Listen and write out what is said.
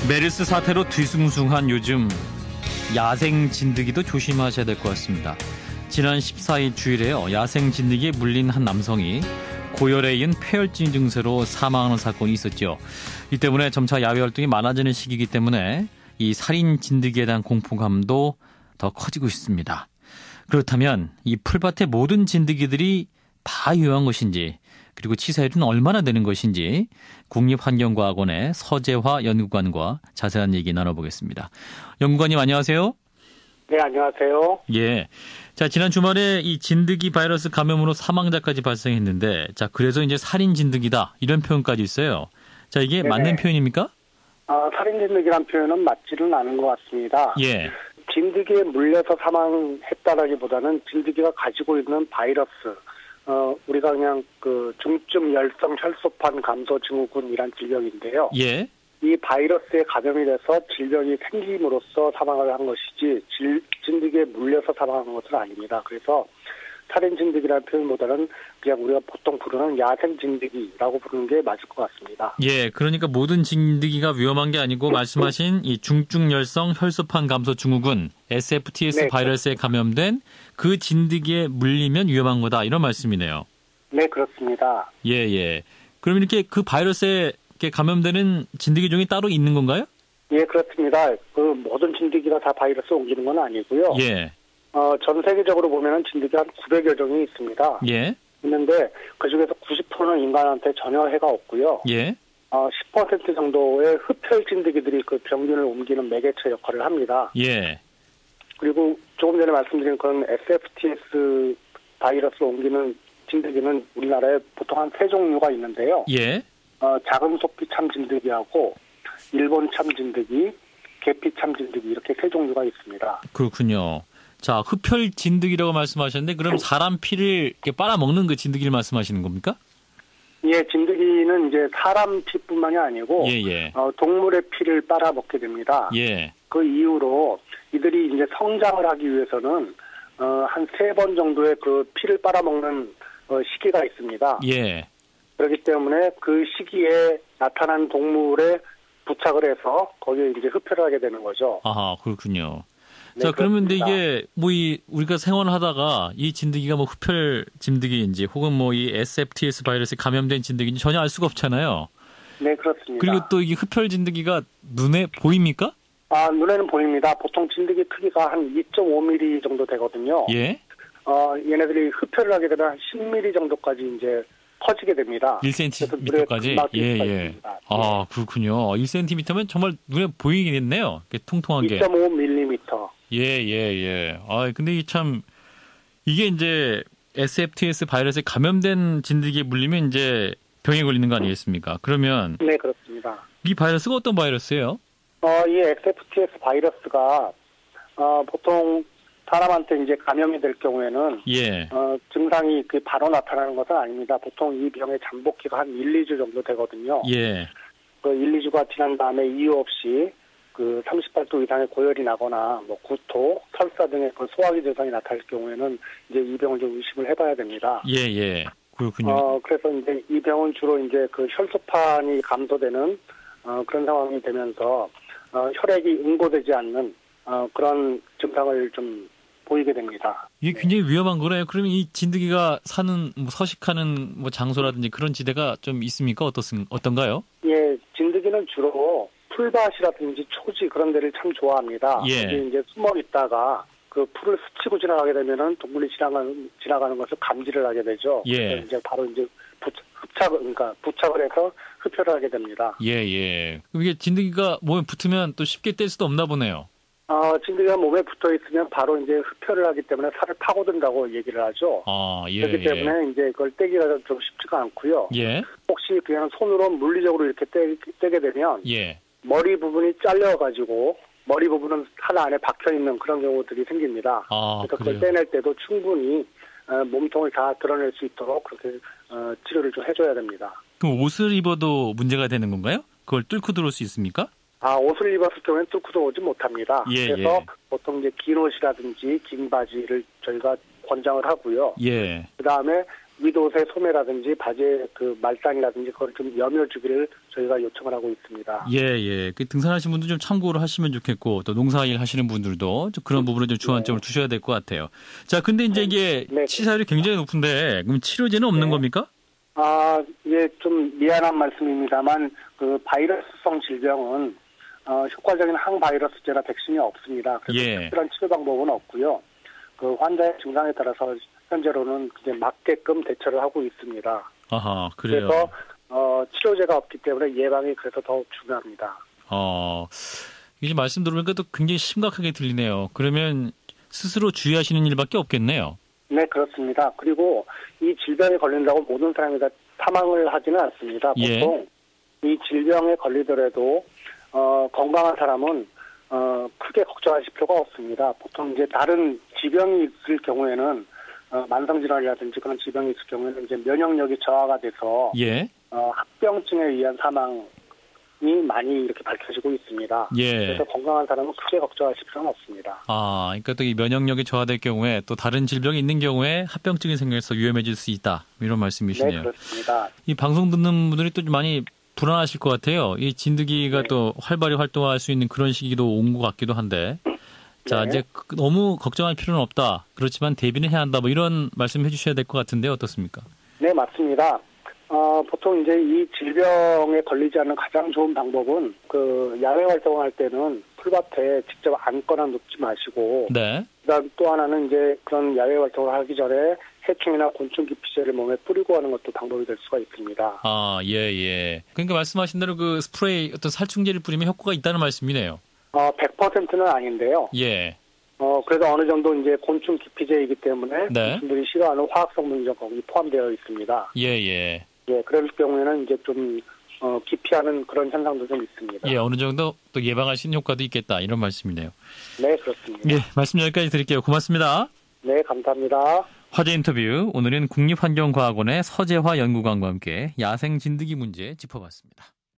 메르스 사태로 뒤숭숭한 요즘 야생 진드기도 조심하셔야 될 것 같습니다. 지난 14일 주일에요. 야생 진드기에 물린 한 남성이 고열에 이은 폐혈증 증세로 사망하는 사건이 있었죠. 이 때문에 점차 야외 활동이 많아지는 시기이기 때문에 이 살인 진드기에 대한 공포감도 더 커지고 있습니다. 그렇다면 이 풀밭의 모든 진드기들이 다 위험한 것인지, 그리고 치사율은 얼마나 되는 것인지 국립환경과학원의 서재화 연구관과 자세한 얘기 나눠보겠습니다. 연구관님 안녕하세요. 네, 안녕하세요. 예. 자, 지난 주말에 이 진드기 바이러스 감염으로 사망자까지 발생했는데, 자, 그래서 이제 살인 진드기다 이런 표현까지 있어요. 자, 이게 네네. 맞는 표현입니까? 살인 진드기란 표현은 맞지는 않은 것 같습니다. 예. 진드기에 물려서 사망했다라기보다는 진드기가 가지고 있는 바이러스, 우리가 그냥 그 중증 열성 혈소판 감소 증후군이란 질병인데요. 예. 이 바이러스에 감염이 돼서 질병이 생김으로써 사망을 한 것이지 진드기에 물려서 사망한 것은 아닙니다. 그래서 살인 진드기라는 표현보다는 그냥 우리가 보통 부르는 야생 진드기라고 부르는 게 맞을 것 같습니다. 예, 그러니까 모든 진드기가 위험한 게 아니고 말씀하신 이 중증 열성 혈소판 감소 증후군 SFTS 네, 바이러스에 감염된 그 진드기에 물리면 위험한 거다 이런 말씀이네요. 네, 그렇습니다. 예, 예. 그럼 이렇게 그 바이러스에 감염되는 진드기 종이 따로 있는 건가요? 예, 그렇습니다. 그 모든 진드기가 다 바이러스 옮기는 건 아니고요. 예. 전 세계적으로 보면은 진드기 한 900여 종이 있습니다. 예. 있는데 그 중에서 90%는 인간한테 전혀 해가 없고요. 예. 10% 정도의 흡혈 진드기들이 그 병균을 옮기는 매개체 역할을 합니다. 예. 그리고 조금 전에 말씀드린 그런 SFTS 바이러스를 옮기는 진드기는 우리나라에 보통 한 3종류가 있는데요. 예. 작은 소피 참 진드기하고 일본 참 진드기, 계피 참 진드기 이렇게 3종류가 있습니다. 그렇군요. 자, 흡혈 진드기라고 말씀하셨는데 그럼 사람 피를 이렇게 빨아먹는 그 진드기를 말씀하시는 겁니까? 예, 진드기는 이제 사람 피뿐만이 아니고 동물의 피를 빨아먹게 됩니다. 예. 그 이후로 이들이 이제 성장을 하기 위해서는 한 3번 정도의 그 피를 빨아먹는 시기가 있습니다. 예. 그렇기 때문에 그 시기에 나타난 동물에 부착을 해서 거기에 이제 흡혈을 하게 되는 거죠. 아하, 그렇군요. 네, 자, 그러면 근데 이게 우리가 생활을 하다가 이 진드기가 흡혈 진드기인지 혹은 이 SFTS 바이러스에 감염된 진드기인지 전혀 알 수가 없잖아요. 네, 그렇습니다. 그리고 또 이게 흡혈 진드기가 눈에 보입니까? 눈에는 보입니다. 보통 진드기 크기가 한 2.5mm 정도 되거든요. 예. 얘네들이 흡혈을 하게 되면 한 10mm 정도까지 이제 커지게 됩니다. 1cm까지? 예. 아, 그렇군요. 1cm면 정말 눈에 보이겠네요. 통통한 게. 2.5mm. 예. 근데 이게 이제 SFTS 바이러스에 감염된 진드기에 물리면 이제 병에 걸리는 거 아니겠습니까? 그러면. 네, 그렇습니다. 이 바이러스가 어떤 바이러스예요? 이 SFTS 바이러스가, 보통 사람한테 이제 감염이 될 경우에는 증상이 바로 나타나는 것은 아닙니다. 보통 이 병의 잠복기가 한 1, 2주 정도 되거든요. 예. 그 1, 2주가 지난 다음에 이유 없이 38도 이상의 고열이 나거나 구토, 설사 등의 소화기 증상이 나타날 경우에는 이제 이 병을 좀 의심을 해봐야 됩니다. 예. 그렇군요. 그래서 이제 이 병은 주로 이제 혈소판이 감소되는 그런 상황이 되면서 혈액이 응고되지 않는 그런 증상을 좀 보이게 됩니다. 이게 굉장히 위험한 거네요. 그러면 이 진드기가 사는 서식하는 장소라든지 그런 지대가 좀 있습니까? 어떤가요? 예, 진드기는 주로 풀밭이라든지 초지 그런 데를 참 좋아합니다. 예. 거기 이제 숨어 있다가 그 풀을 스치고 지나가게 되면은 동물이 지나가는 것을 감지를 하게 되죠. 예. 그래서 이제 바로 이제 부착을 해서 흡혈을 하게 됩니다. 예. 이게 진드기가 몸에 붙으면 또 쉽게 뗄 수도 없나 보네요. 진드기가 몸에 붙어 있으면 바로 이제 흡혈을 하기 때문에 살을 파고든다고 얘기를 하죠. 그렇기 때문에 이제 그걸 떼기가 좀 쉽지가 않고요. 예. 혹시 그냥 손으로 물리적으로 이렇게 떼게 되면 머리 부분이 잘려가지고 머리 부분은 살 안에 박혀 있는 그런 경우들이 생깁니다. 그래서 그걸 떼낼 때도 충분히 몸통을 다 드러낼 수 있도록 그렇게 치료를 좀 해줘야 됩니다. 그럼 옷을 입어도 문제가 되는 건가요? 그걸 뚫고 들어올 수 있습니까? 옷을 입었을 경우에는 뚫고 들어오지 못합니다. 그래서 보통 이제 긴 옷이라든지 긴 바지를 저희가 권장을 하고요. 예. 그 다음에 위도새 소매라든지 바지의 그 말단이라든지 그걸 좀 염여주기를 저희가 요청을 하고 있습니다. 예. 그 등산하시는 분들 좀 참고를 하시면 좋겠고 또 농사일 하시는 분들도 좀 그런 부분에 좀 주안점을 두셔야 될 것 같아요. 자, 근데 이제 이게 치사율이 굉장히 높은데 그럼 치료제는 없는 겁니까? 예, 좀 미안한 말씀입니다만 그 바이러스성 질병은 효과적인 항바이러스제나 백신이 없습니다. 그래서 특별한 치료 방법은 없고요. 그 환자의 증상에 따라서 현재로는 이제 맞게끔 대처를 하고 있습니다. 아하, 그래요. 그래서 치료제가 없기 때문에 예방이 그래서 더욱 중요합니다. 이제 말씀 들어보니까 또 굉장히 심각하게 들리네요. 그러면 스스로 주의하시는 일밖에 없겠네요. 네, 그렇습니다. 그리고 이 질병에 걸린다고 모든 사람이 다 사망을 하지는 않습니다. 보통 이 질병에 걸리더라도 건강한 사람은 크게 걱정하실 필요가 없습니다. 보통 이제 다른 질병이 있을 경우에는 만성질환이라든지 그런 질병이 있을 경우에는 이제 면역력이 저하가 돼서 합병증에 의한 사망이 많이 이렇게 밝혀지고 있습니다. 그래서 건강한 사람은 크게 걱정하실 필요는 없습니다. 그러니까 또 이 면역력이 저하될 경우에 또 다른 질병이 있는 경우에 합병증이 생겨서 위험해질 수 있다. 이런 말씀이시네요. 네, 그렇습니다. 이 방송 듣는 분들이 또 많이 불안하실 것 같아요. 이 진드기가 또 활발히 활동할 수 있는 그런 시기도 온 것 같기도 한데. 자, 이제 너무 걱정할 필요는 없다. 그렇지만 대비는 해야 한다. 뭐 이런 말씀 해주셔야 될 것 같은데 어떻습니까? 네, 맞습니다. 보통 이제 이 질병에 걸리지 않는 가장 좋은 방법은 그 야외 활동할 때는 풀밭에 직접 앉거나 눕지 마시고. 그다음 또 하나는 이제 그런 야외 활동을 하기 전에 해충이나 곤충 기피제를 몸에 뿌리고 하는 것도 방법이 될 수가 있습니다. 그러니까 말씀하신 대로 그 스프레이 어떤 살충제를 뿌리면 효과가 있다는 말씀이네요. 100%는 아닌데요. 그래서 어느 정도 이제 곤충 기피제이기 때문에 곤충들이 싫어하는 화학 성분이 거기 포함되어 있습니다. 그럴 경우에는 이제 좀 기피하는 그런 현상도 좀 있습니다. 어느 정도 또 예방할 수 있는 효과도 있겠다 이런 말씀이네요. 네, 그렇습니다. 말씀 여기까지 드릴게요. 고맙습니다. 네, 감사합니다. 화제 인터뷰 오늘은 국립환경과학원의 서재화 연구관과 함께 야생 진드기 문제 짚어봤습니다.